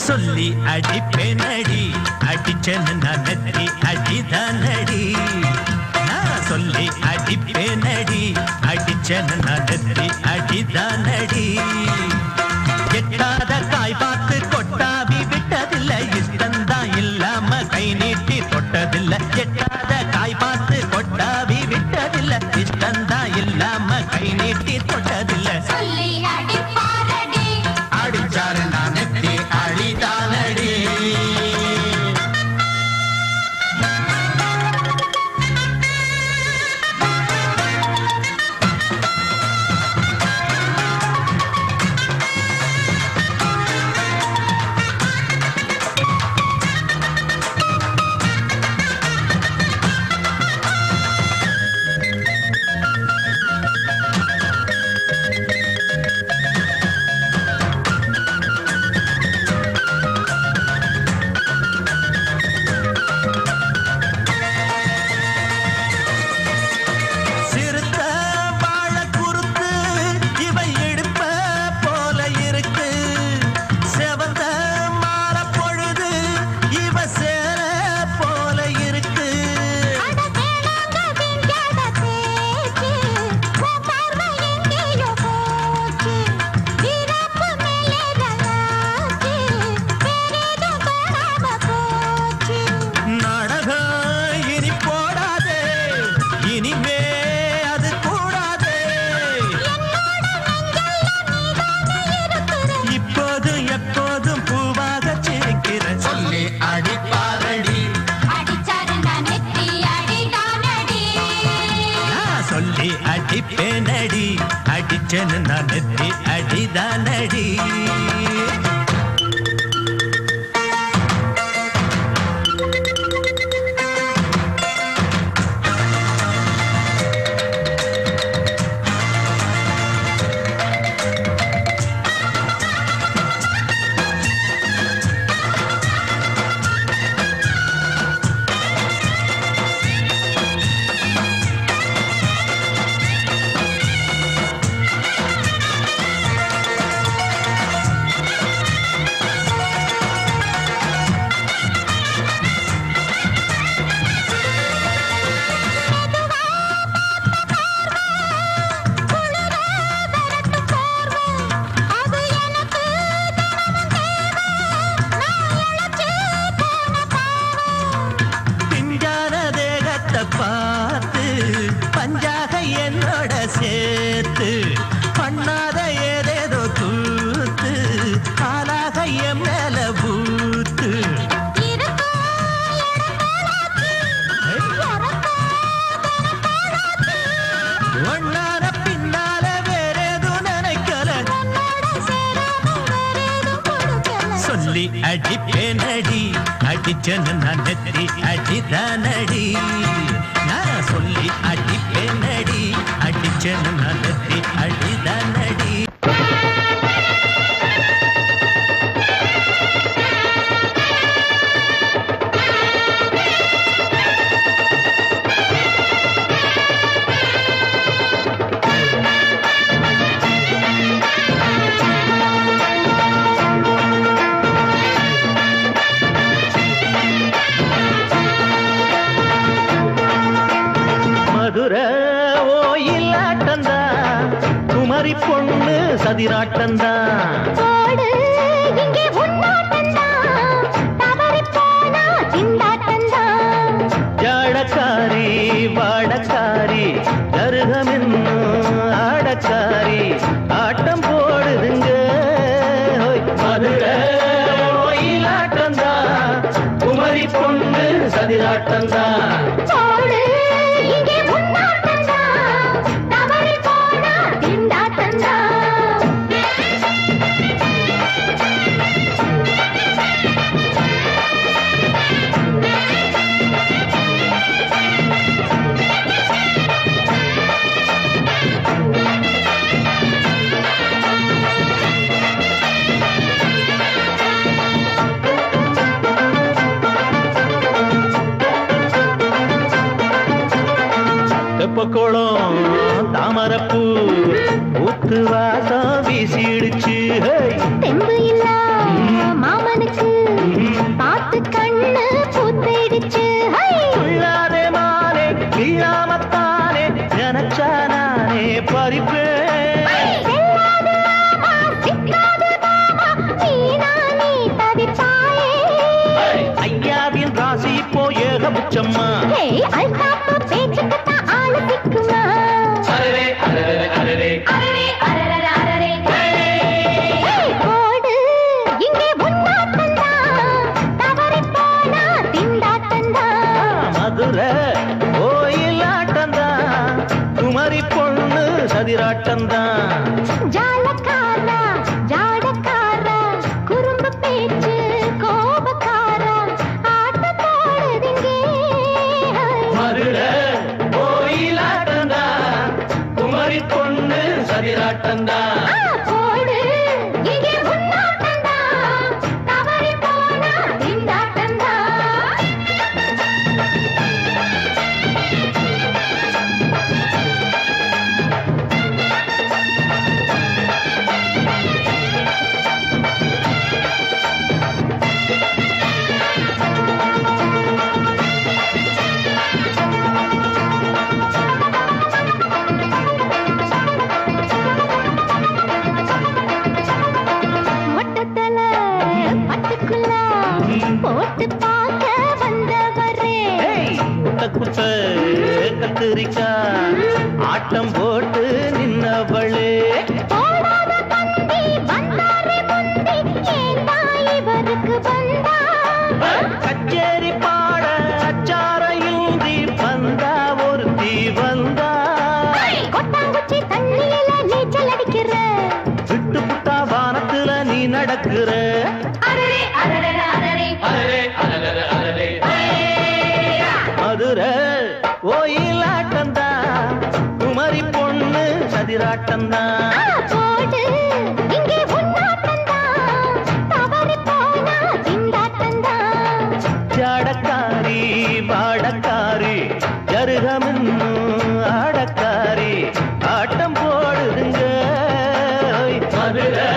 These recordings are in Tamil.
சொல்லி அடிப்பேனடி அடிச்சேன்னு நான் நெத்தி அடிதானடி நான் சொல்லி அடிப்பேனடி அடிச்சேன்னு நான் நெத்தி அடிதானடி எட்டாத காய் பார்த்து கொட்டாவி விட்டதில்லை இஷ்டந்தான் இல்லாம கை நீட்டி தொட்டதில்லை எட்டாத காய் பார்த்து கொட்டாவி விட்டதில்லை இஷ்டந்தான் இல்லாம கை நீட்டி தொட்டதில்லை அடிச்சாரு நான் நெத்தி அடிதானடி அடிப்பேனடி அடிச்சேன்னு நான் நெத்தி அடிதானடி பார்த்து பஞ்சாக என்னோட சேர்த்து பண்ணாத ஏதேதோ தூத்து ஆளாக என் மேல பூத்து ஒன்னார பின்னால வேறேதும் நினைக்கல சொல்லி அடிப்பேனடி அடிச்சேன்னு நான் நெத்தி அடிதானடி நான் சொல்லி அடிப்பேனடி அடிச்சேன்னு நான் நெத்தி அடிதானடி ஓயிலாட்டந்தா குமரி பொண்ணு சதிராட்டந்தா ஜாடக்காரி வாடக்காரி கருகமின்னு ஆடக்காரி ஆட்டம் போடுதுங்க மதுரை ஓயிலாட்டந்தா குமரி பொண்ணு சதிராட்டந்தா தெப்பக்குளம் தாமரப்பூ ஊத்து வாசம் வீசிடுச்சு தெம்பு இல்ல மாமன் மாமனுக்கு பார்த்து கண்ணு பூத்திடுச்சு. உள்ளாதே மானே இல்லாமத்தானே நினைச்சா நானே பறிப்பேன். ஐயாவின் ராசி இப்போ ஏகபட்சம்மா. பேச்சுக்கத்தான் ஆளு திக்குமா. மதுரை கோயிலாட்டந்தான் குமரி பொண்ணு சதிராட்டந்தான். ஜாலக்காரா ஜாடக்காரா குறும்பு பேச்சு கோபக்காரா ஆட்ட போடுதுங்க. மதுரை கோயிலாட்டந்தான் குமரி பொண்ணு சதிராட்டந்தான். கத்திரிக்கா ஆட்டம் போட்டு நின்னவளே. கச்சேரி பாட அச்சாரையுந்தி வந்தா ஒருத்தி வந்தா. கொட்டாங்குச்சி தண்ணியில நீச்சல் அடிக்கிற விட்டு புட்டா வானத்துல நீ நடக்கிற. மதுரை கோயிலாட்டந்தான் குமரி பொண்ணு சதிராட்டந்தான். ஜாடக்காரி பாடக்காரி ஜருகமின்னு ஆடக்காரி ஆட்டம் போடுதுங்க. மதுரை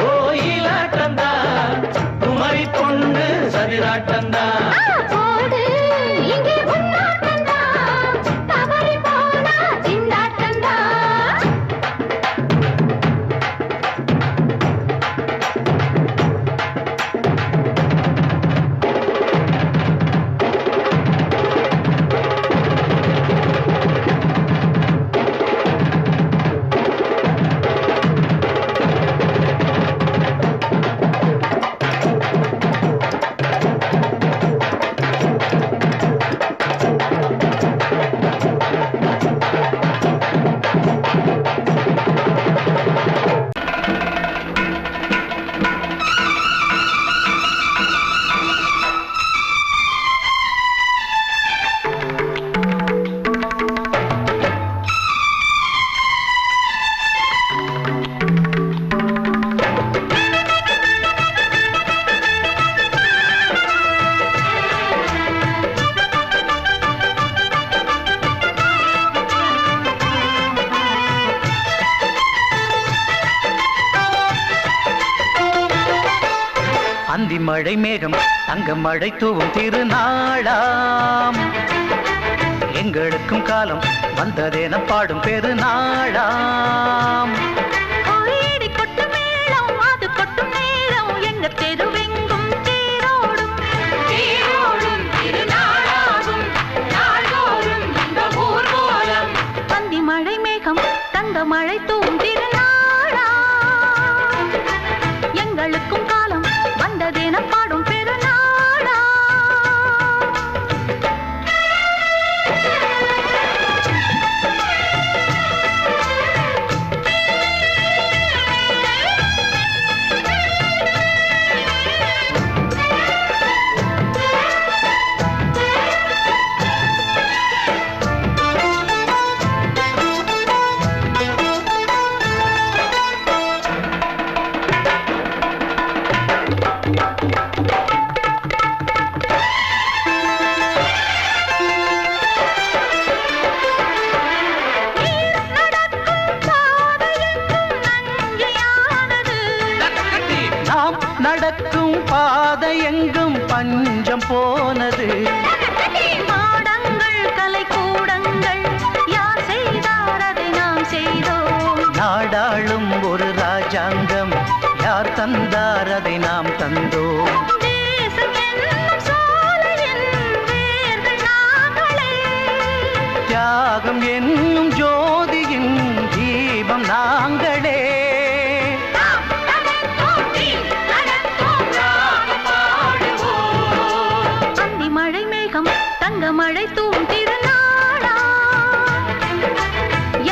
கோயிலாட்டந்தான் குமரி பொண்ணு சதிராட்டந்தான். அந்தி மழை மேகம் தங்க மழை தூவும் திருநாளாம். எங்களுக்கும் காலம் வந்ததென பாடும் பெருநாளாம். கொட்டு மேளம் அது கொட்டும் நேரம் எங்க தெருவெங்கும் தேரோடும் திருநாளாகும் நாள்தோறும் இந்த ஊர்வலம். அந்தி மழை மேகம் தங்க மழை தூவும் திருநாளாம். எங்களுக்கும் காலம் வந்ததென பாடும் பெருநாளா. பாதை எங்கும் பஞ்சம் போனது. பாடங்கள் கலை கூடங்கள் யார் செய்தார் அதை நாம் செய்தோம். நாடாளும் ஒரு ராஜாங்கம் யார் தந்தார் அதை நாம் தந்தோம். தேசம் என்னும் சோலையின் வேர்கள் நாங்களே. தியாகம் என்னும் ஜோதியின் தீபம் நாங்களே. அந்தி மழை மேகம் தங்க மழை தூவும் திருநாளா.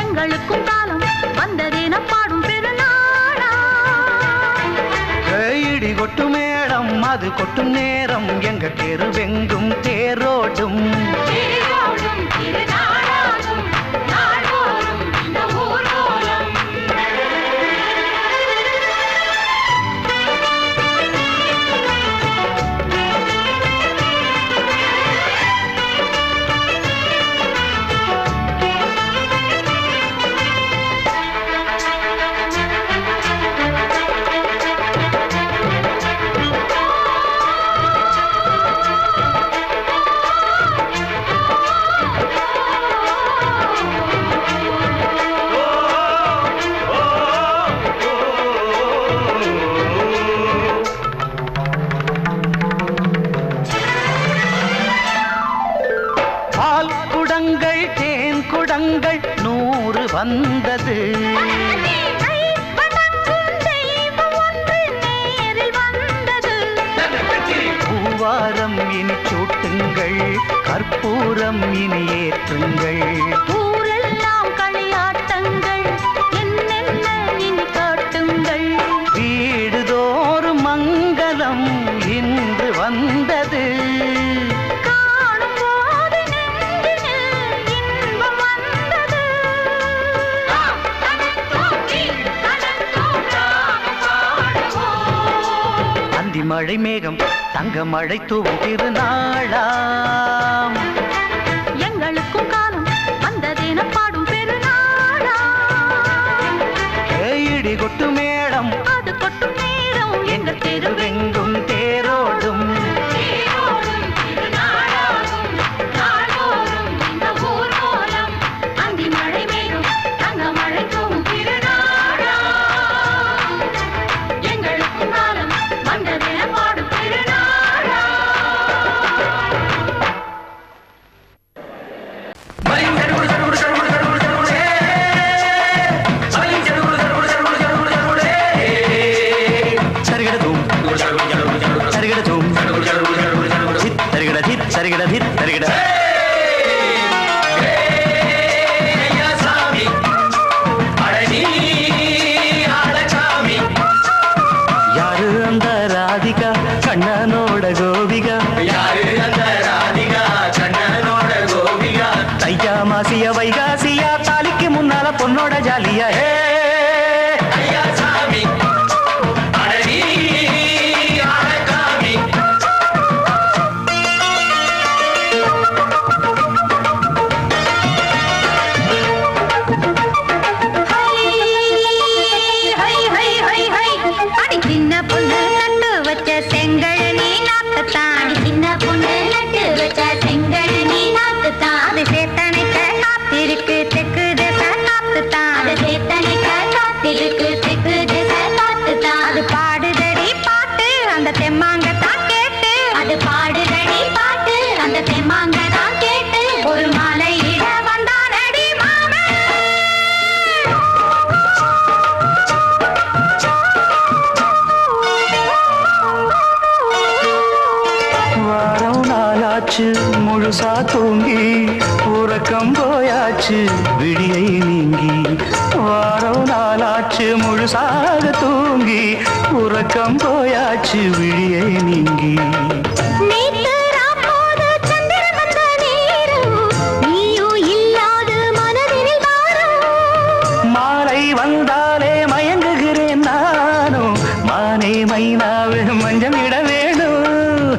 எங்களுக்கும் காலம் வந்ததென பாடும் பெருநாளா. இடி கொட்டு மேடம் அது கொட்டும் நேரம் எங்க தெருவெங்கும் தேரோடும். திருநாளாகும் நாள்தோறும் இந்த ஊர்வலம். பால் குடங்கள் தேன் குடங்கள் 100 வந்தது. பூவாரம் இனி சூட்டுங்கள் கற்பூரம் இனி ஏற்றுங்கள். ஊரெல்லாம் களியாட்டங்கள் என்னென்ன இனி காட்டுங்கள். வீடுதோறும் மங்களம் இன்று வந்தது. காணும் போது நெஞ்சினில் இன்பம் வந்தது. அந்தி மழை மேகம் தங்க மழை தூவும் திருநாளாம். எங்களுக்கும் காலம் வந்ததென பாடும் பெருநாளா. இடி கொட்டு மேடம் அது கொட்டும் நேரம் எங்க தெருவெங்கும் தேரோடும். திருநாளாகும் நாள்தோறும் இந்த ஊர்வலம். அந்தி மழை மேகம் தங்க மழை தூவும் திருநாளா. எங்களுக்கும் காலம் வந்ததென பாடும் திருநாளா. சரிகிடதும் சரிகிடதும் தித் சரிகிட தித் சரிகிட தித் சரிகிட. யாரு அந்த ராதிகா கண்ணனோட கோபிகா? தையா மாசிய வைகாசியா தாலிக்கு முன்னால பொண்ணோட ஜாலியா. அடி சின்ன பொண்ணு நட்டு வச்ச செங்கல் நீ நாத்துத்தான். அடி சின்ன பொண்ணு நட்டு வச்ச செங்கல் நீ நாத்துத்தான். அது சேத்தனைக்க காத்திருக்கு தெற்கு திசை காத்துத்தான். அது சேத்தனைக்க காத்திருக்கு தெற்கு திசை காத்துத்தான். அது பாடுதடி பாட்டு அந்த தெம்மாங்கத்தான் கேட்டு. அது பாடுதடி பாட்டு அந்த தெம்மாங்கத்தான் கேட்டு. ஒரு மாலையிட வந்தானடி மாமன். வாரம் நாளாச்சு முழுசா தூங்கி உறக்கம் போயாச்சு விடியை நீங்கி. வாரம் நாளாச்சு முழுசாக தூங்கி உறக்கம் போயாச்சு விடியை நீங்கி. நேத்து ராப்போது சந்திரன் வந்த நேரம் நீயும் இல்லாது மனதினில் வாரம். மாலை வந்தாலே மயங்குகிறேன் நானும். மானே மைனாவே மஞ்சம் இட வேணும்.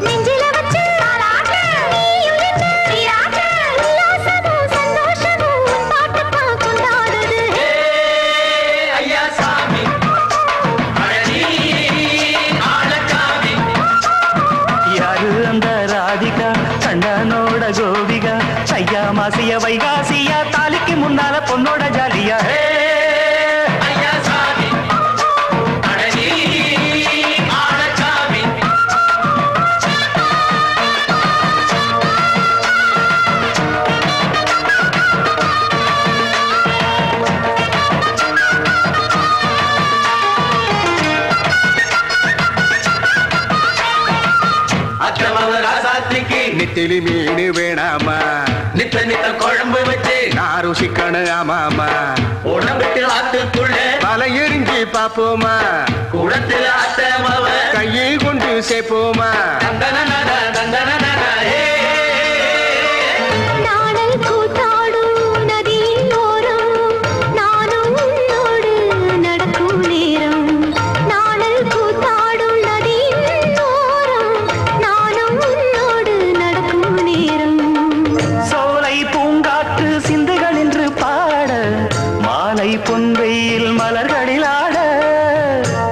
நெஞ்சில வச்சு தாலாட்டு நீயும் என்ன நீராட்டு. உல்லாசமும் சந்தோஷமும் உன் பாட்டுத்தான் கொண்டாடுது. நெத்திலி மீன் வேணாமா நித்த நித்த குழம்பு வச்சு நான் ருசிக்கணும் ஆமாமா உடம்புக்கு ஆத்துக்குள்ள பல எரிஞ்சு பாப்போமா குடத்துல அத்தமாவ கையை கொண்டு சேர்ப்போமா தந்தன தந்தன நாடல் கூத்தாடும் நதியின் ஓரம் நானும் உன்னோடு நடக்கும் நேரம் நாடல் கூத்தாடும் நதியின் ஓரம் நானும் உன்னோடு நடக்கும் நேரம் சோலை பூங்காற்று சிந்துகள் என்று பாட மாலை பொன்வெயில் மலர்களில் ஆட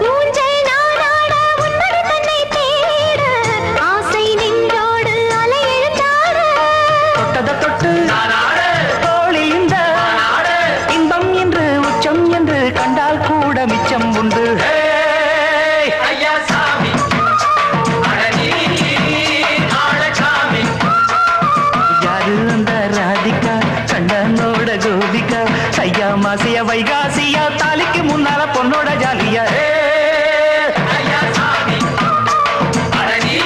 ஊஞ்சல் நானாட உன்னடி தன்னை தேட ஆசை நின்றோடு அலை எழுந்தாட தொட்டத தொட்டு தோழி இந்த இன்பம் என்று உச்சம் என்று கண்டால் கூட மிச்சம் உண்டு ஐயா சாமி அழகி ஆழசாமி யாரு அந்த ராதிகா கண்ணனோட கோபிகா சையா மாசிய வைகாசியா தாலிக்கு முன்னால பொண்ணோட ஜாலியா ஐயா சாமி அழகி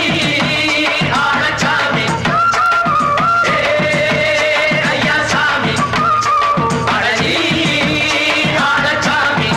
ஆழசாமி ஐயா சாமி அழகி ஆழசாமி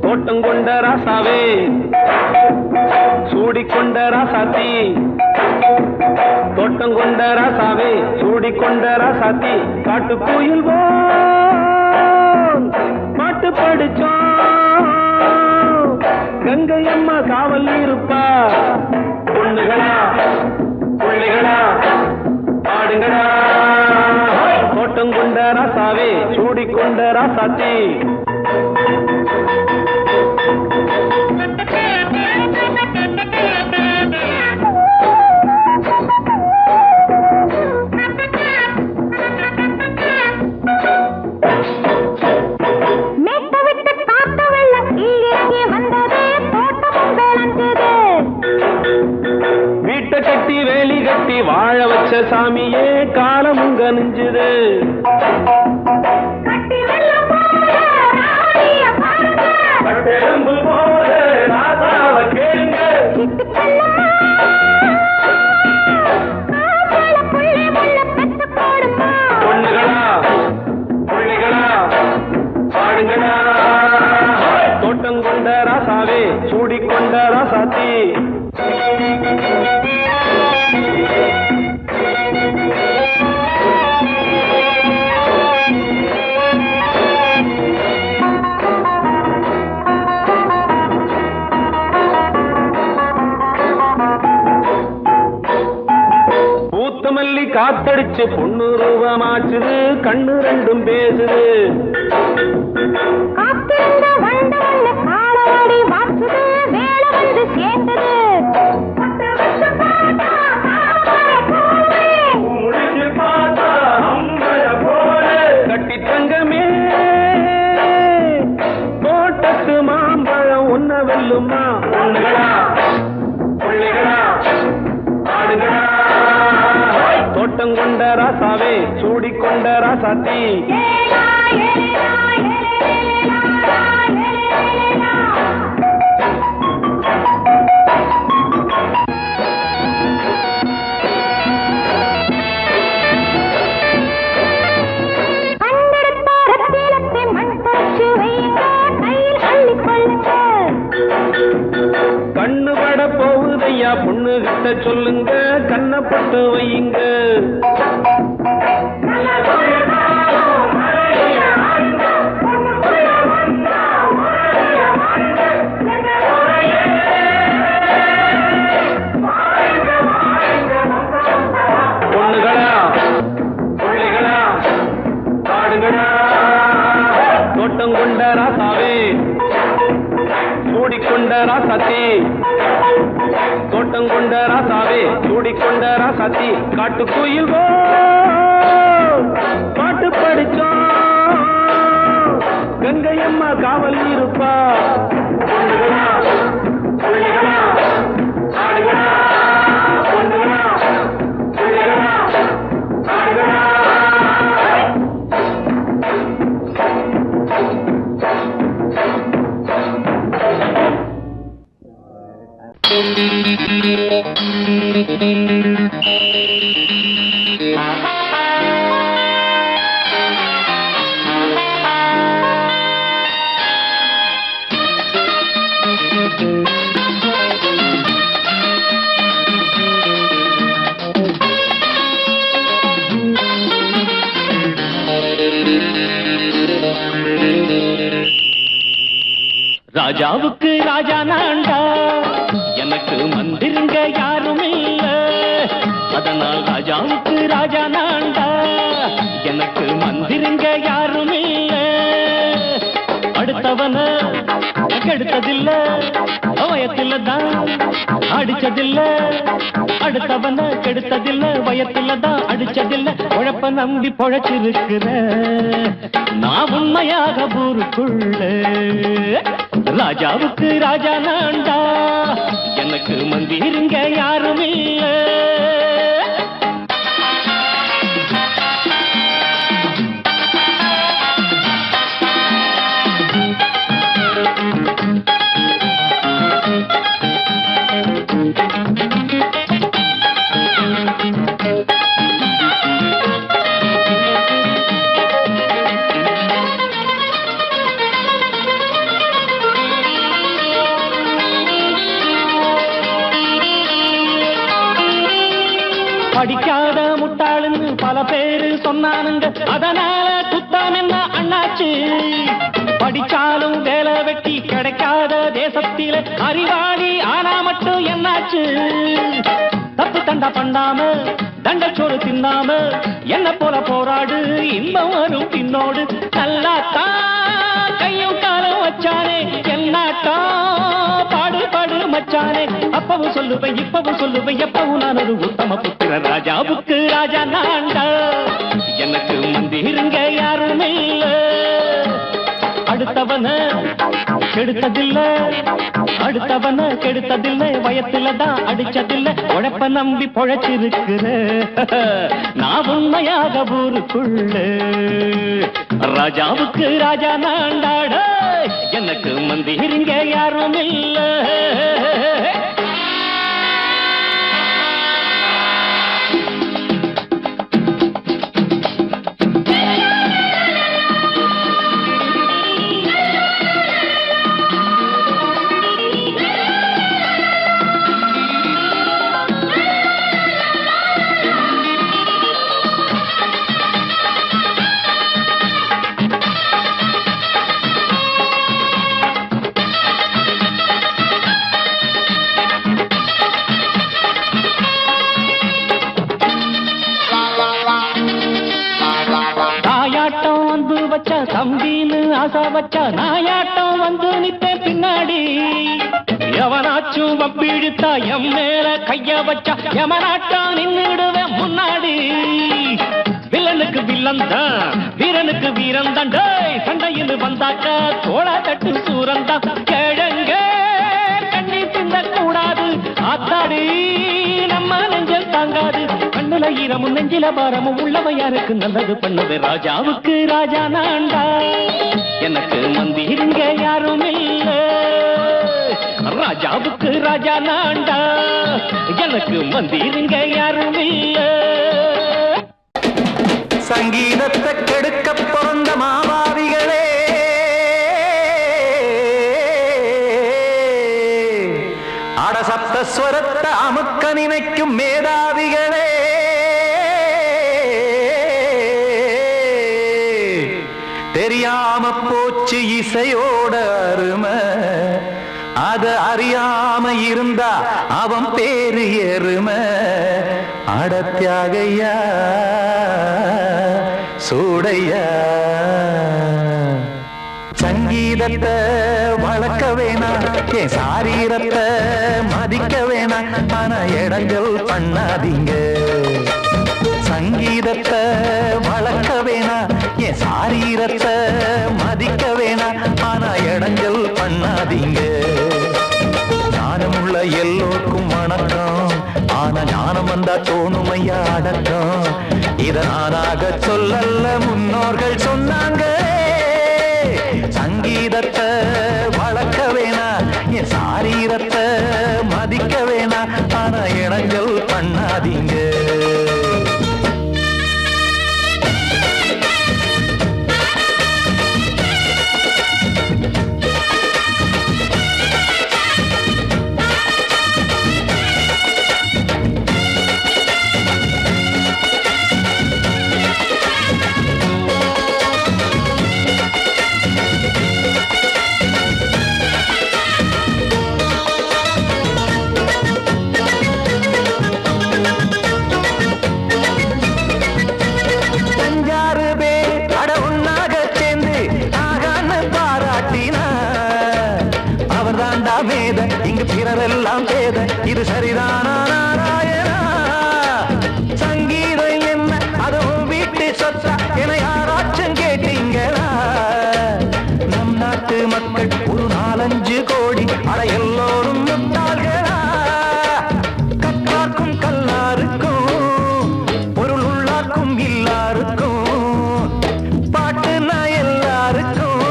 தோட்டம் கொண்ட ராசாவே சூடிக்கொண்ட ராசாத்தி தோட்டம் கொண்ட ராசாவே சூடிக்கொண்ட ராசாத்தி காட்டு கோயில் பாட்டு படிச்சோம் கங்கை அம்மா காவல் இருப்பா பொண்ணுகளா பிள்ளைகளா ஆடுங்களா தோட்டம் கொண்ட ராசாவே சூடிக்கொண்ட ராசாத்தி மேட்ட விட்டு காத்த வெள்ளம் கீழே வந்தது தோட்டமும் விளைஞ்சது வீட்டை கட்டி வேலி கட்டி வாழ வச்ச சாமியே காலமும் கனிஞ்சுது கட்டி வெள்ளம் போல ராணிய பாருங்க பட்டெலும்பு போல ராசாவ கேளுங்க சிட்டு செல்லம்மா காவல புள்ளி முள்ள பெத்து போடுமா பொண்ணுகளா பிள்ளைகளா பாடுங்களா தோட்டம் கொண்ட ராசாவே சூடிக்கொண்ட ராசாத்தி பூத்த மல்லி காத்தடிச்சு பொண்ணு ரூபமாச்சுது கண்ணு ரெண்டும் பேசுது காத்திருந்த வண்டு வந்து காலவாடி வாச்சுது வேலை வந்து சேர்ந்தது பத்து வருஷம் பார்த்தா காவலை போலே. முடிச்சு பார்த்தா அம்பல போல கட்டி தங்கமே தோட்டத்து மாம்பழம் உன்ன வெல்லுமா பொண்ணுகளா பிள்ளைகளா ஆடுகளா தோட்டம் கொண்ட ராசாவே சூடிக்கொண்ட ராசாத்தி ஏலா, ஏலா, ஏலேலா, ஏலேலா. கண்டெடுத்த ரத்தினத்தை மண் போச்சு வையுங்க, கையில் அள்ளிக் கொள்ளுங்க. கண்ணு பட போகுதையா பொண்ணு கிட்ட சொல்லுங்க கண்ணப்பட்டு வையுங்க பொண்ணுகளா பிள்ளைகளா ஆடுங்களா கொண்ட ராசாத்தி தோட்டம் கொண்ட ராசாவே சூடிக்கொண்ட ராசாத்தி காட்டுக்குயில் பாட்டு படிச்சோம் கங்கையம்மா காவல் இருப்பா ராஜாவுக்கு ராஜா நான்டா எனக்கு மந்திருங்க யாரும் இல்ல அதனால் ராஜாவுக்கு ராஜா நான்டா எனக்கு மந்திருங்க யாரும் இல்ல அடுத்தவன கெடுத்ததில்ல வயத்தில தான் அடிச்சதில்ல அடுத்தவன கெடுத்ததில்ல வயத்தில தான் அடிச்சதில்ல உழப்ப நம்பி பொழைச்சிருக்கிற நான் உண்மையாக ஊருக்குள்ள ராஜாவுக்கு ராஜா நான்டா எனக்கு மந்திருங்க யாரும் இல்ல படிக்காத முட்டாளுன்னு பல பேரு சொன்னானுங்க அதனால குத்தம் என்ன அண்ணாச்சு படிச்சாலும் வேலை வெட்டி கிடைக்காத தேசத்தில அறிவாளி ஆனா மட்டும் என்னாச்சு தப்பு தண்டா பண்ணாம தண்டச்சோறு தின்னாம என்ன போல போராடு இன்பம் வரும் பின்னோடு நல்லாத்தான் கையும் காலம் வச்சானே என்னாட்டா பாடு பாடு மச்சானே அப்பவும் சொல்லுவேன் இப்பவும் சொல்லுவேன் எப்பவும் நான் ஒரு உத்தம புத்திர ராஜாவுக்கு ராஜா நான்டா எனக்கு மந்திருங்க யாரும் இல்ல அடுத்தவன கெடுத்ததில்ல அடுத்தவன கெடுத்ததில்ல வயத்தில தான் அடிச்சதில்ல உழைப்ப நம்பி பொழைச்சிருக்கிற நான் உண்மையாக ஊருக்குள்ள ராஜாவுக்கு ராஜா நான்டாட எனக்கு மந்திருங்க யாரும் இல்ல தம்பின்னு ஆசா வச்சா நாயாட்டம் வந்து நித்தே பின்னாடி எவனாச்சும் வப்பிழுத்தா எம் மேல கைய வச்சா எவனாட்டம் நின்னுடுவேன் முன்னாடி வில்லனுக்கு வில்லன் தான் வீரனுக்கு வீரன் தான் சண்டையில் வந்தாக்க தோள தட்டு சூரன் தான் கிழங்க கண்ணி தின்ன கூடாது ஆத்தாடி நம்ம நெஞ்சல் தாங்காது கண்ணுல ஈரமும் நெஞ்சில பாரமும் உள்ளவன் யாருக்கு நல்லது பண்ணது ராஜாவுக்கு ராஜா நான்டா எனக்கு மந்திருங்க யாரும் இல்ல ராஜாவுக்கு ராஜா நான்டா எனக்கு மந்திருங்க யாரும் இல்ல சங்கீதத்தை கெடுக்க பிறந்த மாவாவிகளே அடசப்தஸ்வரத்தை அமுக்க நினைக்கும் மேதாவிகளே தெரியாம போச்சு இசையோட அருமை அத அறியாம இருந்தா அவன் பேரு எருமை அடத்தியாகையா சூடையா சங்கீதத்தை வளர்க்க வேணா என் சாரீரத்தை மதிக்க வேணா ஆனா இடைஞ்சல் பண்ணாதீங்க சங்கீதத்தை வளர்க்க வேணா என் சாரீரத்தை மதிக்க வேணா ஆனா இடைஞ்சல் பண்ணாதீங்க ஞானமுள்ள எல்லோருக்கும் வணக்கம் ஆனா ஞானம் வந்தா தோணுமையா அடக்கம் இத நானாக சொல்லல்ல முன்னோர்கள் சொன்னாங்க சங்கீதத்தை வளர்க்க வேணா என் சாரீரத்தை மதிக்க வேணா ஆனா இடைஞ்சல் பண்ணாதீங்க இங்கு பிறரெல்லாம் பேத இது சரிதானா நாராயணா சங்கீதம் என்ன அதுவும் வீட்டு சொத்தா என யாராச்சும் கேட்டீங்களா நம் நாட்டு மக்கள் ஒரு 4-5 கோடி அட எல்லோரும் முட்டாள்களா கற்றார்க்கும் கல்லாருக்கும் பொருள் உள்ளார்க்கும் இல்லாருக்கும் பாட்டுனா எல்லாருக்கும்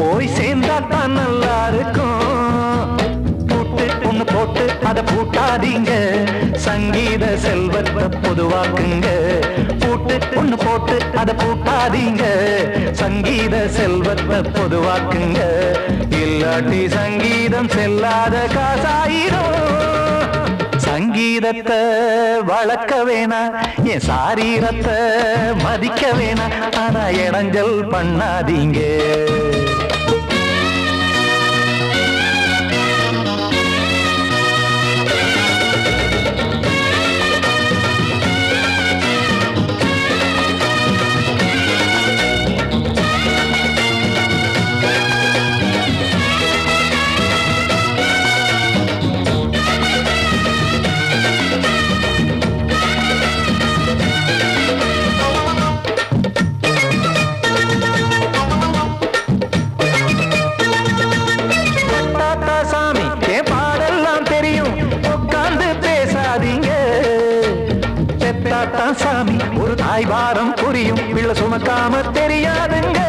போய் சேர்ந்தா தான் நல்லா இருக்கும் போட்டு அதை பூட்டாதீங்க சங்கீத செல்வத்தை பொதுவாக்குங்க பூட்டு ஒண்ணு போட்டு அதை பூட்டாதீங்க சங்கீத செல்வத்தை பொதுவாக்குங்க இல்லாட்டி சங்கீதம் செல்லாத காசாயிரும் சங்கீதத்தை வளர்க்க வேணா என் சாரீரத்தை மதிக்க வேணா ஆனா இடைஞ்சல் பண்ணாதீங்க சாமி ஒரு தாய் பாரம் புரியும் பிள்ளை சுமக்காம தெரியாதுங்க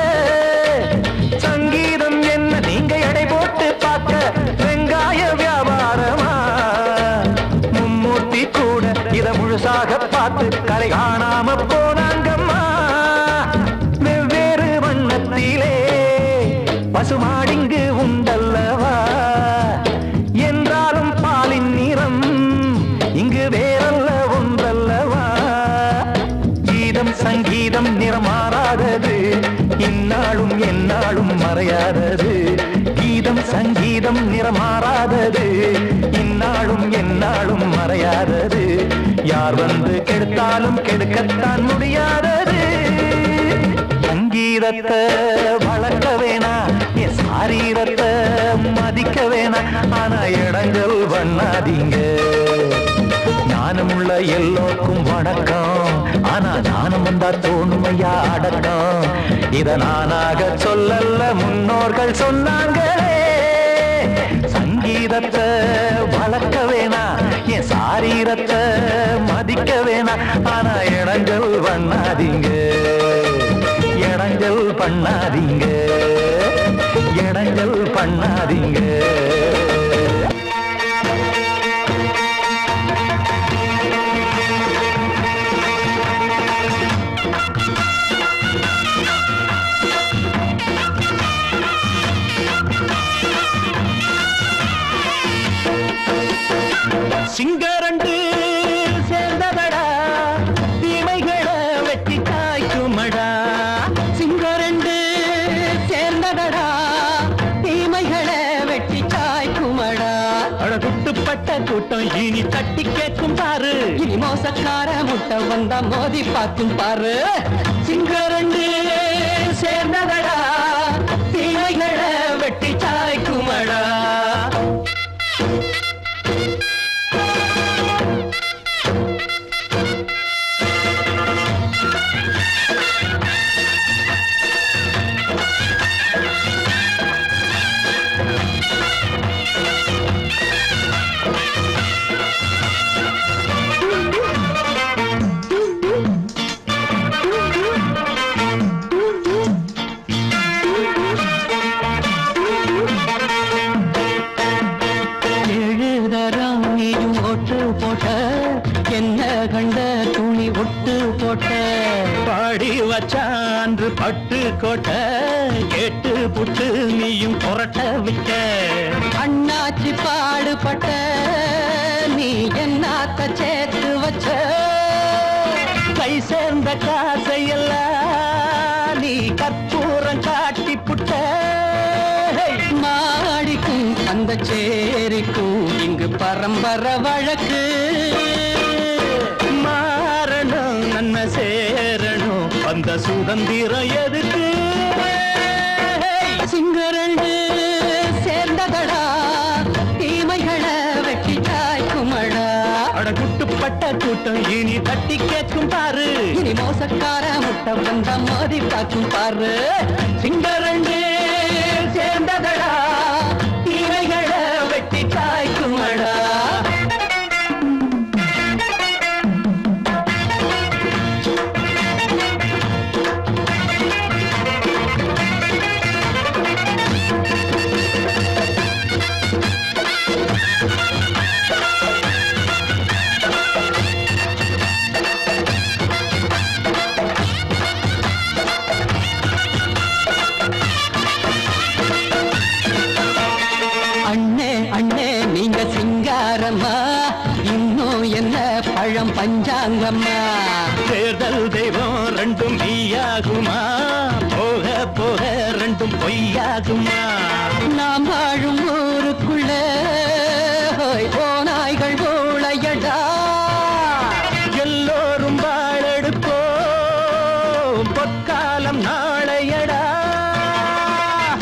சங்கீதம் என்ன நீங்க எடை போட்டு பார்க்க வெங்காய வியாபாரமா மும்மூர்த்தி கூட இத முழுசாக பார்த்து கலை காணாம போனாங்கம்மா வெவ்வேறு வண்ணத்திலே பசுமாடிங்கு உண்டல்லவா என்றாலும் பாலின் நிறம் இங்கு வேறல்ல ஒன்றல்லவா சங்கீதம் நிறமாறாதது இந்நாளும் எந்நாளும் மறையாதது கீதம் சங்கீதம் நிறமாறாதது இந்நாளும் எந்நாளும் மறையாதது யார் வந்து கெடுத்தாலும் கெடுக்கத்தான் முடியாதது சங்கீதத்தை வளர்க்க வேணா என் சாரீரத்தை மதிக்க வேணா ஆனா இடைஞ்சல் பண்ணாதீங்க ஞானமுள்ள எல்லோருக்கும் வணக்கம் ஆனா ஞானம் வந்தா தோணுமையா அடக்கம் இத நானாக சொல்லல்ல முன்னோர்கள் சொன்னாங்களே சங்கீதத்தை வளர்க்க வேணா என் சாரீரத்தை மதிக்க வேணா ஆனா இடைஞ்சல் பண்ணாதீங்க இடைஞ்சல் பண்ணாதீங்க இடைஞ்சல் பண்ணாதீங்க சிங்கரண்டு சேர்ந்ததடா தீமைகளை வெட்டி காய்க்குமடா சிங்கரண்டு சேர்ந்ததடா தீமைகளை வெட்டி காய்க்குமடா அழகுட்டுப்பட்ட கூட்டம் இனி தட்டி கேட்கும் பாரு இனி மோசக்கார முட்டை வந்தா மோதி பார்க்கும் பாரு சிங்கரண்டு சேர்ந்ததடா தீமைகளை வெட்டி காய்க்குமடா கண்ட துணி ஒட்டு போட்ட பாடி வச்சான்று பட்டு கோட்ட கேட்டு புட்டு நீயும் புரட்ட விட்ட அண்ணாச்சி பாடுபட்ட நீ என்னாத்த சேர்த்து வச்ச கை சேர்ந்த காசையெல்லாம் நீ கற்பூரம் காட்டி புட்ட மாடிக்கும் அந்த சேரிக்கும் இங்கு பரம்பரை வழக்கு மாறணும் நன்ன சேரணும் அந்த சுதந்திரம் எதுக்கு சிங்கரண்டு சேர்ந்ததடா தீமைகளை வெட்டி தாய்க்குமடா அடகுட்டுப்பட்ட கூட்டம் இனி தட்டி கேட்கும் பாரு இனி மோசக்கார முட்டை வந்த மோதி பார்க்கும் பாரு சிங்கரண்டு சேர்ந்ததடா தீமைகளை வெட்டி தாய்க்குமடா இன்னும் என்ன பழம் பஞ்சாங்கம்மா தேர்தல் தெய்வம் ரெண்டும் மெய்யாகுமா போக போக ரெண்டும் பொய்யாகுமா நாம் வாழும் ஊருக்குள்ள ஓநாய்கள் ஊழையடா எல்லோரும் வாழெடுப்போம் பொற்காலம் நாளையடா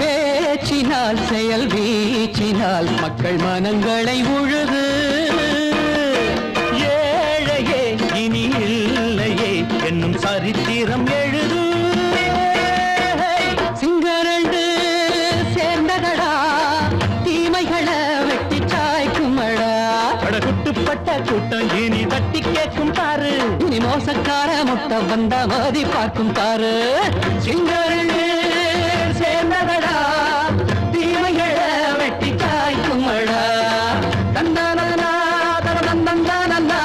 பேச்சினால் செயல் வீச்சினால் மக்கள் மனங்களை உழுது ஏழையே இனி இல்லையே என்னும் சரித்திரம் எழுது சிங்கரண்டு சேர்ந்ததடா தீமைகளை வெட்டி சாய்க்குமடா படகுட்டுப்பட்ட கூட்டம் இனி தட்டி கேட்கும் பாரு இனி மோசக்கார முட்டை வந்த மோதி பார்க்கும் பாரு சிங்கரண்டு சேர்ந்ததடா தீமைகளை வெட்டி காய்க்குமடா தந்தானா தரதந்தந்தானா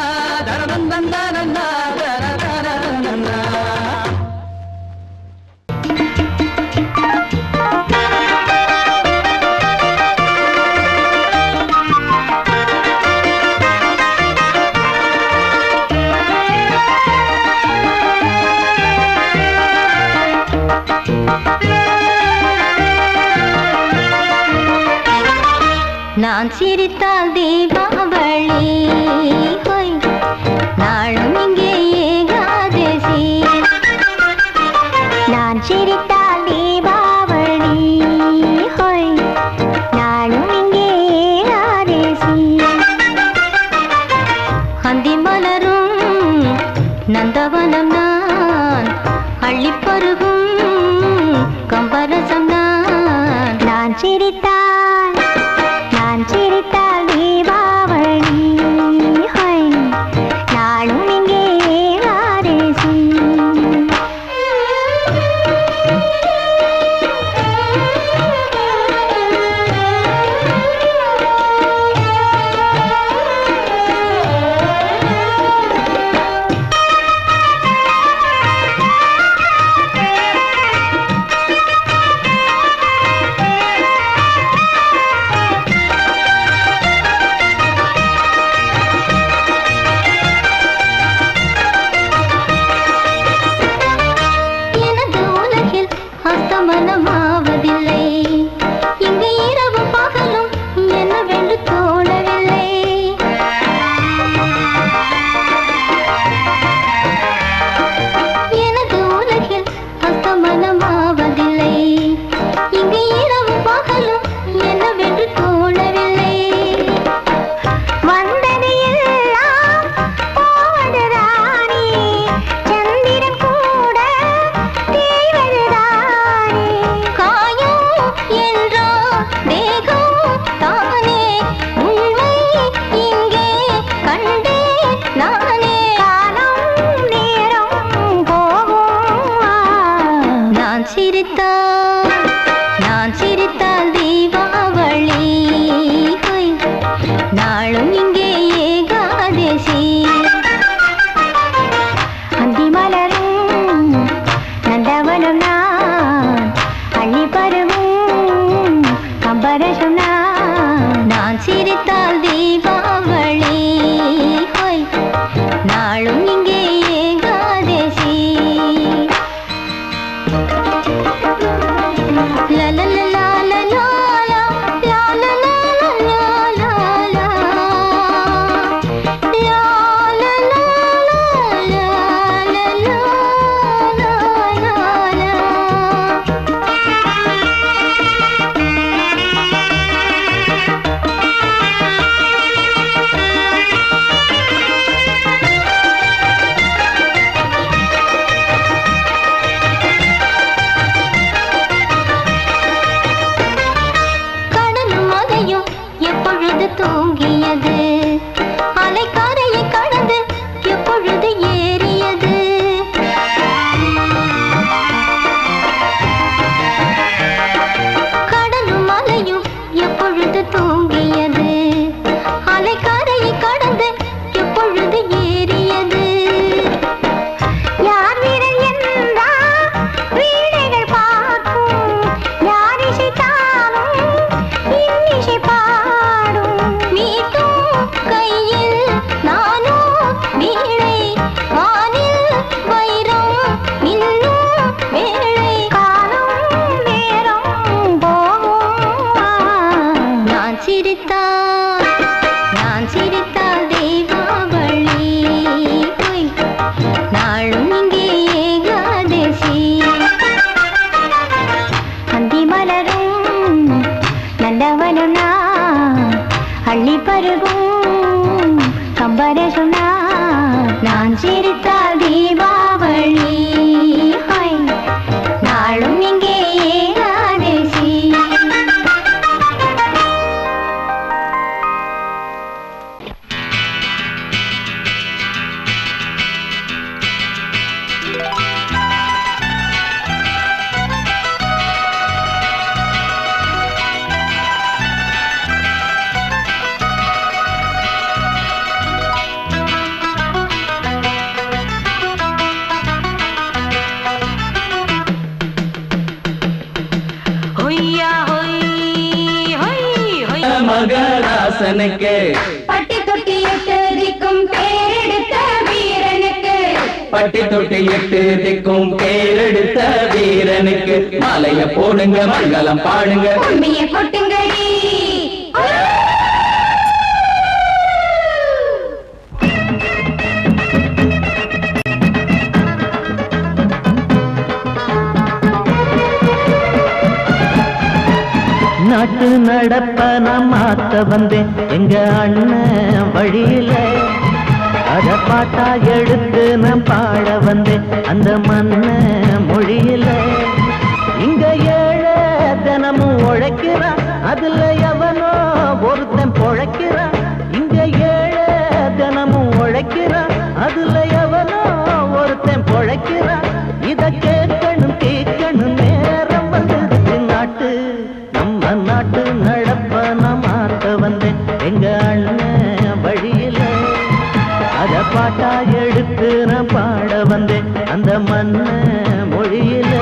தரதந்தந்தானா தரதந்தந்தானா நான் சிரித்தால் தீபாவளி ஹோய் நாளும் இங்கே ஏகாதசி நான் சிரித்தால் தீபாவளி ஹோய் நாளும் இங்கே ஏகாதசி அந்தி மலரும் நந்தவனம் நான் அள்ளிப்பருகும் கம்பரசம் நான் சிரித்தால் தீபாவளி ஹோய் நாளும் இங்கே ஏகாதசி நான் சிரித்தால் தீபாவளி நாளும் இங்கே ஏகாதசி பெருகும் கம்பரே சொன்னா நான் சிரித்தால் தீபாவளி ஹொய், நாளும் இங்கே ஏகாதசி. மகராசனுக்கு பட்டி தொட்டி எட்டு திக்கும் பேரெடுத்த வீரனுக்கு, பட்டி தொட்டி எட்டு திக்கும் பேரெடுத்த வீரனுக்கு மாலைய போடுங்க மங்களம் பாடுங்க உண்மைய கொட்டுங்கடி. நாட்டு நடப்ப நான் மாத்த வந்தேன் எங்க அண்ணன் வழியில, அத பாட்டா எடுத்து நான் பாட வந்தேன் அந்த மண்ண மொழியில. இங்க ஏழை தினமும் உழைக்கிறான், அதுல எவனோ ஒருத்தன் பொழைக்கிறான். இங்க ஏழை தினமும் உழைக்கிறான், அதுல எவனோ ஒருத்தன் பொழைக்கிறான். இத கேட்கணும் கேட்கணும் நேரம் வந்துடுச்சு. நாட்டு நம்ம நாட்டு நடப்ப நான் மாத்த வந்தேன் எங்க அண்ணன் வழியில, அத பாட்டா எடுத்து நான் பாட வந்தேன் அந்த மண்ண மொழியில.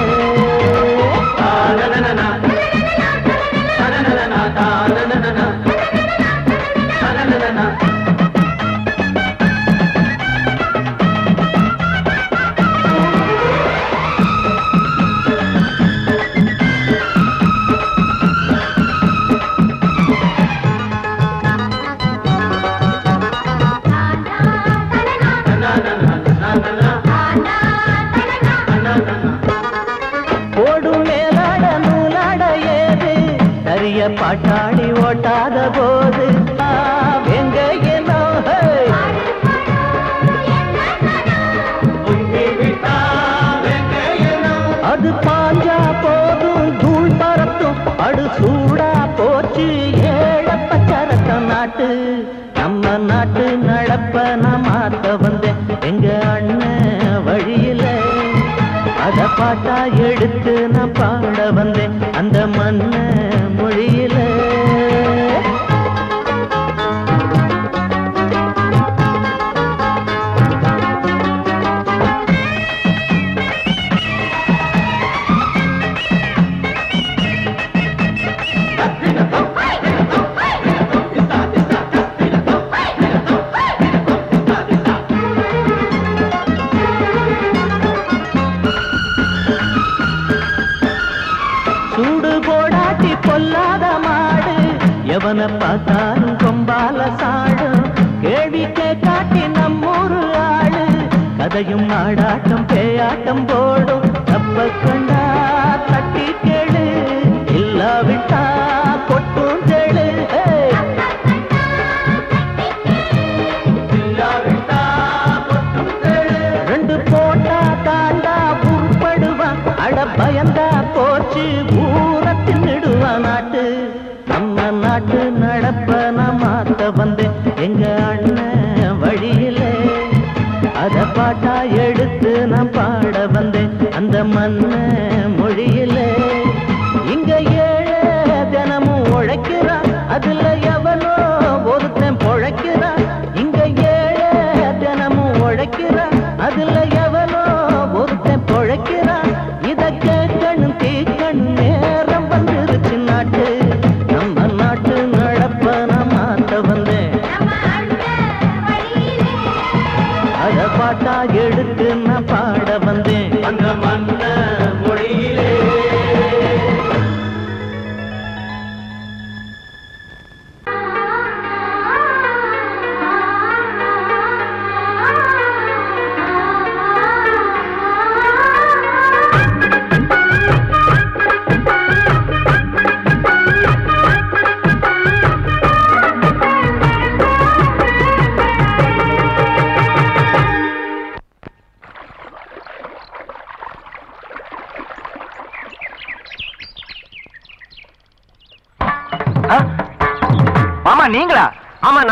ஓடும் மேலாட நூலாட ஏது நிறைய பாட்டாளி ஓட்டாத போது எங்க ஏனோ அது பாஞ்சா போதும் தூள் பறத்தும் அடு சூடா போச்சு ஏழப்பச்சரத்தம். நாட்டு நம்ம நாட்டு நடப்ப நான் மாத்த வந்தேன் எங்க அண்ணன் வழியில, அத பாட்டா எடுத்து நான் பாட வந்தேன் அந்த மண்ண மொழியில. சூடு போடாட்டி பொல்லாத மாடு எவனை பார்த்தாலும் கொம்பால சாடும். கேள்விக்கே காட்டி நம்மூரு ஆளு கதையும் ஆடாட்டம் பேயாட்டம் போடும். தப்ப கண்டா தட்டி கேளு, இல்லாவிட்டா கொட்டும் கேளு. ரெண்டு போட்டா தாண்டா உருப்படுவான், அட பயந்தா போச்சு ஊரை தின்னுடுவான். நாட்டு நம்ம நாட்டு நடப்ப நான் மாத்த வந்தேன் எங்க அண்ணன் வழியில, அத பாட்டா எடுத்து நான் பாட வந்தேன்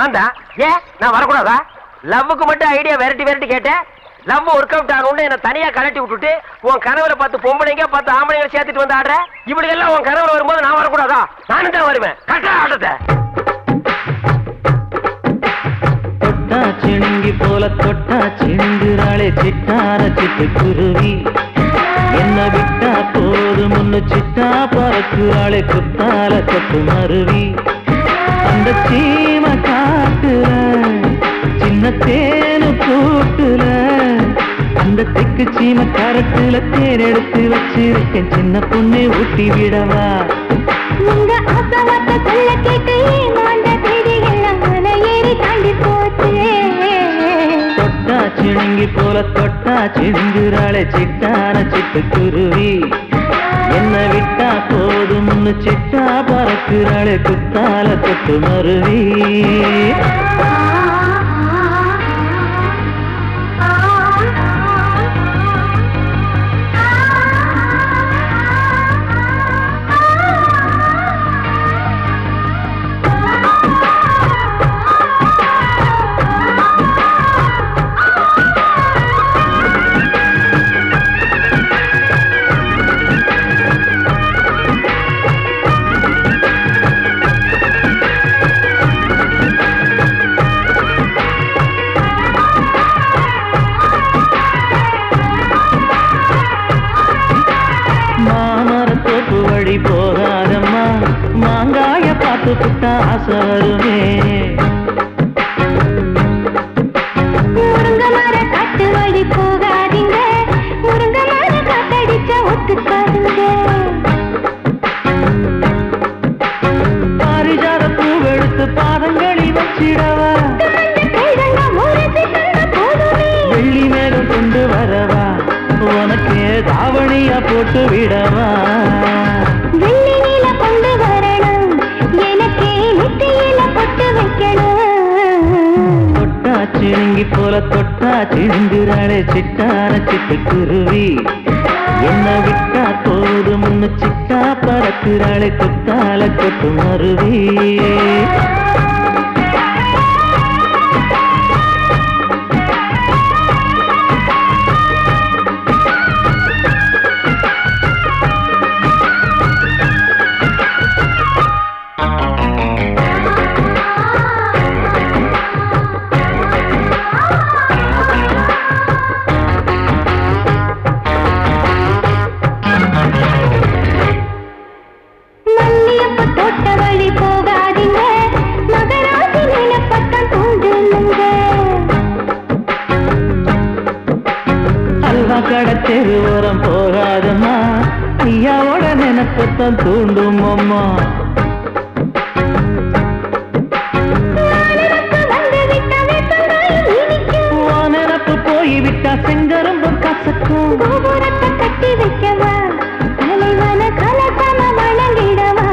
நான் தான். ஏன் நான் வரக்கூடாதா? லவ்வுக்கு மட்டும் ஐடியா விரட்டி கேட்டேன். லவ் ஒர்க் அவுட் ஆகும்னு என்ன தனியா கலட்டி விட்டுட்டு உன் கனவுல 10 பொம்பளைங்க 10 ஆம்பளைங்க சேர்த்துட்டு வந்து ஆடுற. இப்படி எல்லாம் உன் கனவுல வரும்போது நான் வரக்கூடாதா? நானும் தான் வருவேன். கரெக்டா ஆட்டத்தை தொட்டா சிணுங்கி போல தொட்டா சிணுங்குறாளே சிட்டார சிட்டு குருவி. என்ன விட்டா போதும் முன்னு சிட்டா பறக்குறாளே குத்தால கொத்து மருவி. அந்த சீம காட்டுல சின்ன தேனு கூட்டுல அந்த தெக்கு சீம கரட்டுல தேன் எடுத்து வச்சிருக்கேன் சின்ன பொண்ணு ஊட்டி விடவா. உங்க ஆசவாத்த சொல்ல கேட்டு ஏமாந்த தேடி எல்லாம் மன ஏறி தாண்டி போச்சு. தொட்டா சிணுங்கி போல தொட்டா சிணுங்குறாளே சிட்டான சிட்டு குருவி. என்ன விட்டா போதும் சிட்டா பறக்குறாளே குத்தால கொத்து மருவி. போகாதம்மா மாங்காய பார்த்து புட்டா ஆசை வருமே. முருங்க மர காட்டு வழி போகாதீங்க, முருங்க மர காத்தடிச்ச ஒத்துக்காதுங்க. பாரிஜாத பூவெடுத்து பாதங்களில் வச்சிடவா. வெள்ளி மேகம் கொண்டு வரவா, உனக்கு தாவணியா போட்டு விடவா. வெள்ளி நீல கொண்டு வரணும், எனக்கு நெத்தியில பொட்டு வைக்கணும். தொட்டா சிணுங்கி போல தொட்டா சிணுங்குறாளே சிட்டான சிட்டு குருவி. என்ன விட்டா போதும் சிட்டா பறக்குறாளே குத்தால கொத்து மருவி. தெருவோரம் போகாதம்மா, ஐயாவோட நினைப்பத்தான் தூண்டும் அம்மா. நினப்பு போய்விட்டா செங்கரும்பு கசக்கும். கட்டி வைக்கவா, தலைவன கலசம வணங்கிடவா.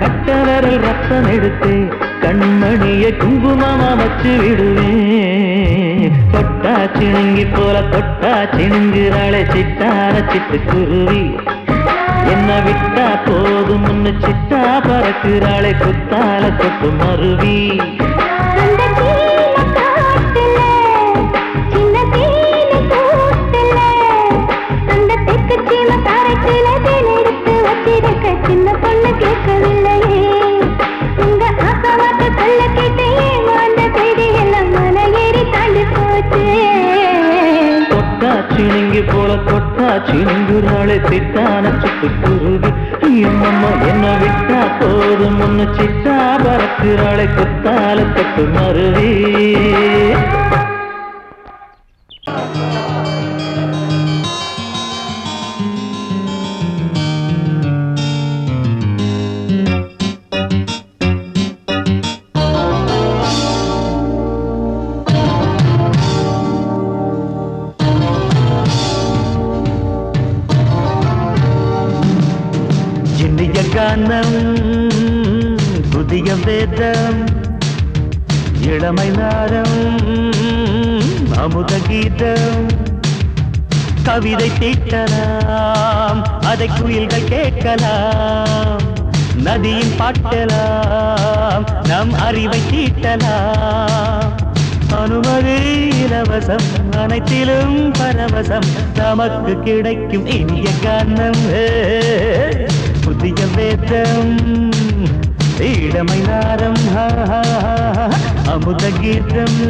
கட்ட விரல் ரத்தம் எடுத்து கண்மணிய குங்குமமா வச்சு விடுவேன். தொட்டா சிணுங்கி போல தொட்டா சிணுங்குறாளே சிட்டார சிட்டு குருவி. என்ன விட்டா போதும் சிட்டா பறக்குறாளே குத்தால கொத்து மருவி. சின்ன பொண்ணு கேட்கவில்லையே, உங்க ஆசவாத்த சொல்ல கேட்டு ஏமாந்த தேடி எல்லாம் மன ஏறி தாண்டி போச்சு. தொட்டா சிணுங்கி போல தொட்டா சிணுங்குறாளே சிட்டான சிட்டு குருவி. அம்மம்மா என்ன விட்டா போதும் சிட்டா பறக்குறாளே குத்தால கொத்து மருவி. கானம் புதிய வேதம் இளமை நாரம் அமுத கீதம். கவிதை தீட்டலாம், அதை குயில்கள் கேட்கலாம். நதியின் பாட்டலாம் நம் அறிவை தீட்டலாம் அனுமதி இலவசம் அனைத்திலும் பரவசம் நமக்கு கிடைக்கும் இனிய கானம் புதிய வேதம் இளமை நாரம் அமுத கீதம்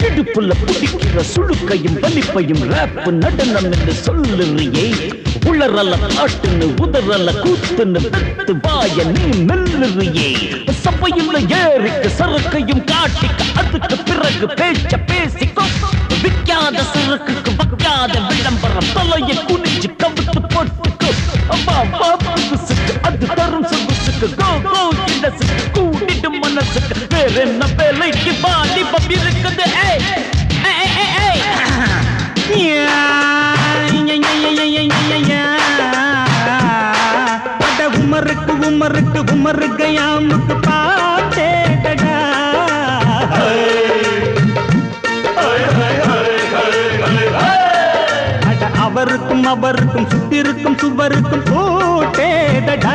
இடுப்புள்ள பிடிக்கிற சுழுக்கையும் வலிப்பையும் ரேப்பு நடனம் என்று சொல்லுறியே உளறல பாட்டுன்னு உதறல கூத்துன்னு வெத்து வாய நீ மெல்லுறியே சபையுள்ள ஏறிக்கு சரக்கையும் காட்டிக்க அதுக்கு பிறகு பேச்ச பேசிக்கோ விக்காத சரக்குக்கு வக்காத விளம்பரம் தலையை குனிஞ்சு கவித்து போட்டுக்கோ அம்மா பாப்புக்கு அது தரும் சொகுசுக்கு கோ கோ இண்டசுக்கு கூட்டிட்டு மனசுக்கு வேற என்ன வேலைக்கு வாலிபம் இருக்குது உமருக்கு உமருக்கு உமருக்கு யாமுக்கு பாட்டேடா அவருக்கும் அவருக்கும் சுத்திருக்கும் சுவருக்கும் போட்டேடா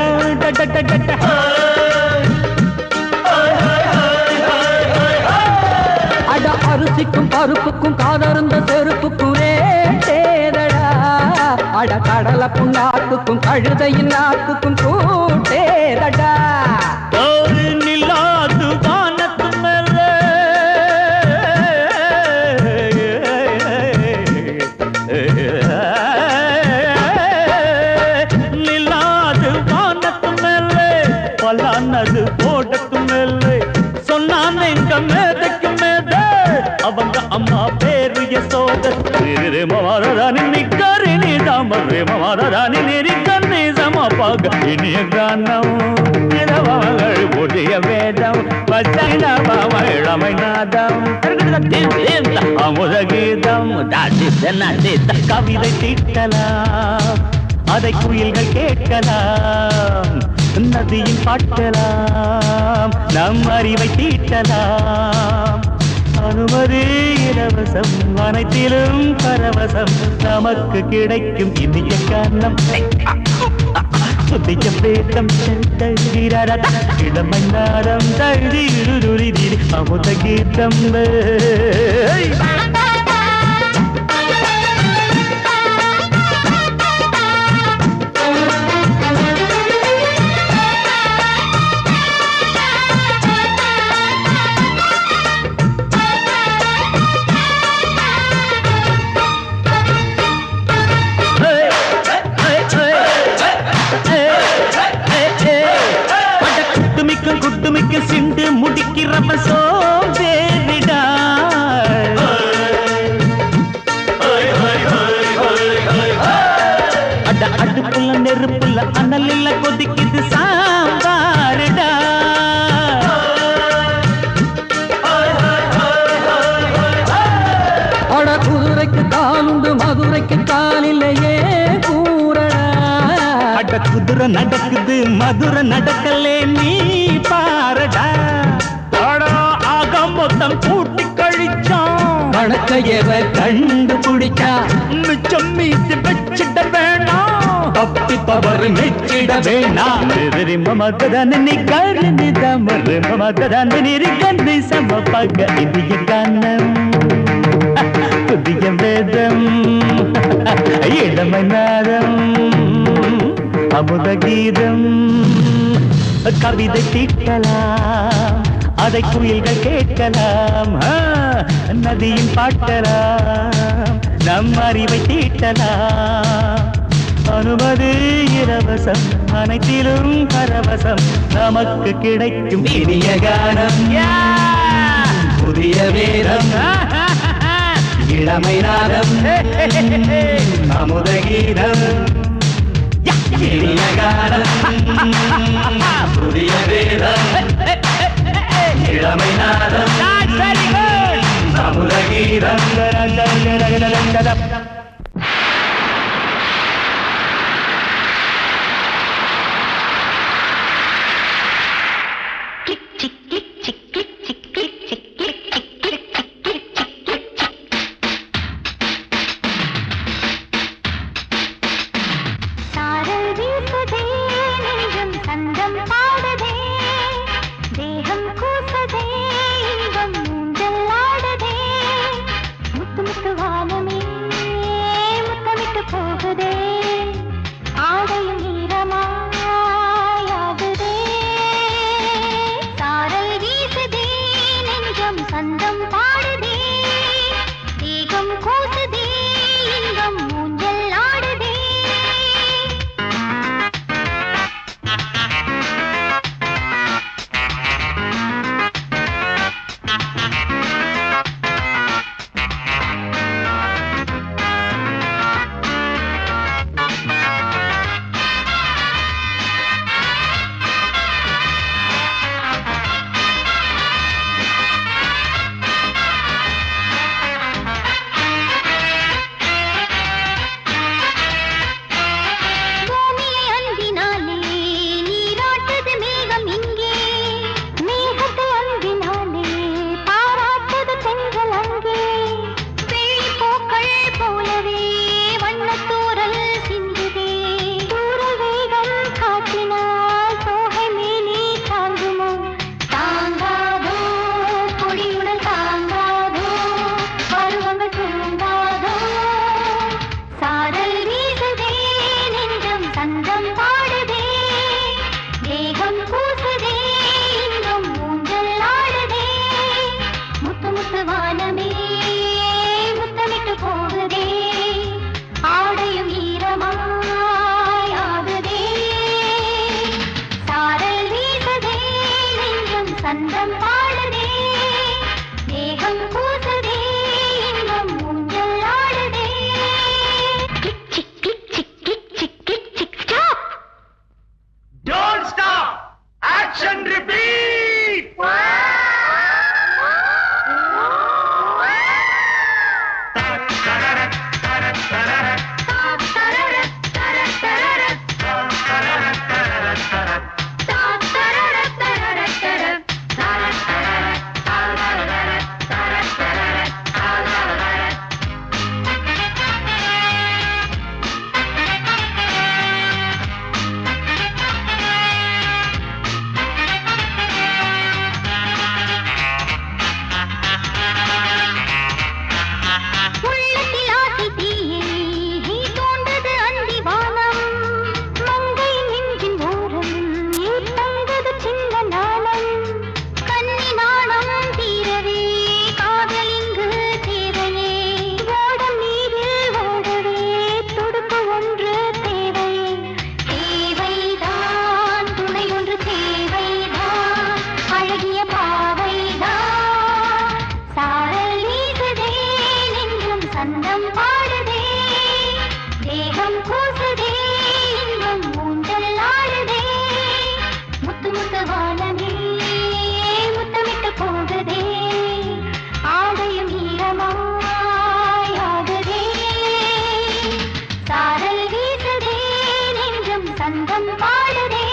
அட அரிசிக்கும் பருப்புக்கும் காதருந்த செருப்புக்கும் ரேடா அட கடல புண்ணாக்குக்கும் கழுதையின் நாக்குக்கும் கூட்டேடா நில்லாது வானத்து மேல நில்லாது வானத்து மேல பலானது போடத்து மேல சொன்னான் எங்க மேதைக்கு மேத அவங்க அம்மா பேரு யசோத ரே மவாரானி நிக்கரி நீ தாம ரே மவாரானி நெறி கண்ணி சமபாக இனிய கானம் இரவங்கள் புதிய வேதம் வச்சைனவழமை நாதம் அமுத கீதம் கவிதை தீட்டலாம் அதை குயில்கள் கேட்கலாம் நதியின் பாட்டலாம் நம் அறிவை தீட்டலாம் அனுமதி இலவசம் அனைத்திலும் பரவசம் நமக்கு கிடைக்கும் இனிய காரணம் புதிய வேதம் இளமை நாடம் தழுதி அமுத கீதம் குட்டுமிக்க சிண்டு முடிக்கிறப்ப சோதேரிடா அட அடுப்புல நெருப்புல அனலில் கொதிக்குது சாம்பாருடா அட குதிரைக்கு காலுண்டு மதுரைக்கு காலிலேயே கூறடா அட குதிரை நடக்குது மதுரை நடக்கலே நீ பாரடா ஆக மொத்தம் கூட்டி கழிச்சான் கணக்கையவ கண்டுபிடிச்சா மிச்சம் மீது வச்சிட வேணாம் தப்பி தவறு மெச்சிட வேணாம் மமதன நீ கருணி தமரு மமதன நீரி கண்டு சமபக இந்திய கானம் புதிய வேதம் இளமை நாதம் அமுத கீதம் கவிதை தீட்டலாம் அதை குயில்கள் கேட்கலாம் நதியின் பாட்டலாம் நம் அறிவை தீட்டலாம் அனுமதி இலவசம் அனைத்திலும் பரவசம் நமக்கு கிடைக்கும் இனிய கானம் புதிய வேதம் இளமை நாதம் அமுத கீதம் இனிய கானம் புதிய வேதம் இளமை நாதம் அமுத கீதம் சந்தம் பாடுதே தேகம் கூசுதே இன்பம் ஊஞ்சல் ஆடுதே முத்து முத்து வானமே முத்தமிட்டு போகுதே ஆடையும் ஈரமாயாகுதே சாரல் வீசுதே நெஞ்சம் சந்தம் பாடுதே தேகம் கூசுதே இன்பம் ஊஞ்சல் ஆடுதே click chick click chick click chick click chick stop Don't stop! Action repeat! உள்ளத்தில் ஆசை தீயை தோன்றது அந்திவானம் மங்கை நெஞ்சின் ஓரம் தங்கது சின்ன நாளம் கன்னி நாணம் தீரவே காதல் இங்கு தேவையே ஓடம் நீரில் ஓடவே துடுப்பு ஒன்று தேவையே தேவைதான் துணை ஒன்று தேவைதான் அழகிய பாவைதான் சாரல் வீசுதே நெஞ்சம் சந்தம் பாடுதே தேகம் கூசுதே இன்பம் ஊஞ்சல் ஆடுதே முத்து முத்து வானமே முத்தமிட்டு போகுதே ஆடையும் ஈரமாயாகுதே சாரல் வீசுதே நெஞ்சம் சந்தம் பாடுதே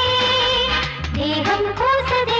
தேகம் கூசுதே